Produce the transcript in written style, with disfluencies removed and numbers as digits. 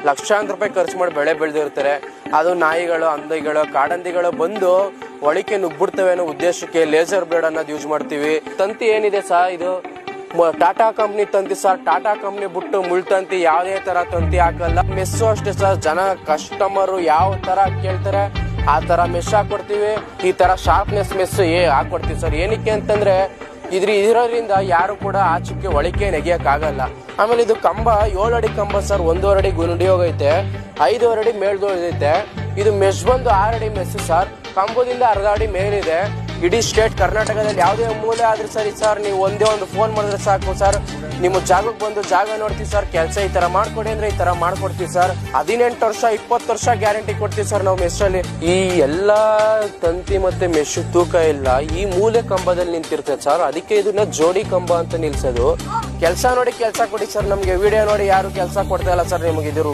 ಲಕ್ಷಾಂತರ ರೂಪಾಯಿ ಖರ್ಚು ಮಾಡಿ ಬೆಳೆ ಬೆಳೆದಿರ್ತಾರೆ. ಅದು ನಾಯಿಗಳು, ಹಂದಿಗಳು, ಕಾಡಂದಿಗಳು ಬಂದು ಒಳಿಕೆ ನುಗ್ಬಿಡ್ತವೆ ಅನ್ನೋ ಉದ್ದೇಶಕ್ಕೆ ಲೇಸರ್ ಬ್ಲೇಡ್ ಅನ್ನೋದು ಯೂಸ್ ಮಾಡ್ತೀವಿ. ತಂತಿ ಏನಿದೆ ಸರ್, ಇದು ಟಾಟಾ ಕಂಪ್ನಿ ತಂತಿ ಸರ್. ಟಾಟಾ ಕಂಪ್ನಿ ಬಿಟ್ಟು ಮುಳ್ತಂತಿ ಯಾವುದೇ ತರ ತಂತಿ ಹಾಕಲ್ಲ. ಮೆಸ್ಸು ಅಷ್ಟೇ ಸರ್, ಜನ ಕಸ್ಟಮರ್ ಯಾವ ತರ ಕೇಳ್ತಾರೆ ಆ ತರ ಮೆಸ್ ಹಾಕೊಡ್ತೀವಿ. ಈ ತರ ಶಾರ್ಪ್ನೆಸ್ ಮೆಸ್ ಹಾಕೊಡ್ತೀವಿ ಸರ್. ಏನಕ್ಕೆ ಅಂತಂದ್ರೆ ಇದರಿಂದ ಯಾರು ಕೂಡ ಆಚೆಗೆ ಒಳಿಕೆ ನೆಗೆಯಕ್ ಆಗಲ್ಲ. ಆಮೇಲೆ ಇದು ಕಂಬ 7 ಅಡಿ ಕಂಬ ಸರ್, 1.5 ಅಡಿ ಗುಂಡಿ ಹೋಗೈತೆ, 5.5 ಅಡಿ ಮೇಲ್ದೋಗೈತೆ. ಇದು ಮೆಸ್ ಬಂದು 6 ಅಡಿ ಮೆಸ್ ಸರ್. ಕಂಬದಿಂದ ಅರ್ಧ ಅಡಿ ಮೇಲಿದೆ. ಇಡೀ ಸ್ಟೇಟ್ ಕರ್ನಾಟಕದಲ್ಲಿ ಯಾವುದೇ ಮೂಲೆ ಆದ್ರೂ ಸರಿ ಸರ್, ನೀವು ಒಂದೇ ಒಂದು ಫೋನ್ ಮಾಡಿದ್ರೆ ಸಾಕು ಸರ್, ನಿಮ್ಮ ಜಾಗಕ್ಕೆ ಬಂದು ಜಾಗ ನೋಡ್ತೀವಿ ಸರ್. ಕೆಲಸ ಈ ತರ ಮಾಡ್ಕೊಡಿ ಅಂದ್ರೆ ಈ ತರ ಮಾಡ್ಕೊಡ್ತೀವಿ ಸರ್. 18 ವರ್ಷ 20 ವರ್ಷ ಗ್ಯಾರಂಟಿ ಕೊಡ್ತೀವಿ ಸರ್ ನಾವು ಮೆಸ್ಸಲ್ಲಿ. ಈ ಎಲ್ಲಾ ತಂತಿ ಮತ್ತೆ ಮೆಶ್ ತೂಕ ಇಲ್ಲ ಈ ಮೂಲೆ ಕಂಬದಲ್ಲಿ ನಿಂತಿರ್ತದೆ ಸರ್. ಅದಕ್ಕೆ ಇದನ್ನ ಜೋಡಿ ಕಂಬ ಅಂತ ನಿಲ್ಸೋದು. ಕೆಲಸ ನೋಡಿ ಕೆಲಸ ಕೊಡಿ ಸರ್. ನಮ್ಗೆ ವಿಡಿಯೋ ನೋಡಿ ಯಾರು ಕೆಲಸ ಕೊಡ್ತಾ ಇಲ್ಲ ಸರ್. ನಿಮಗೆ ಇದು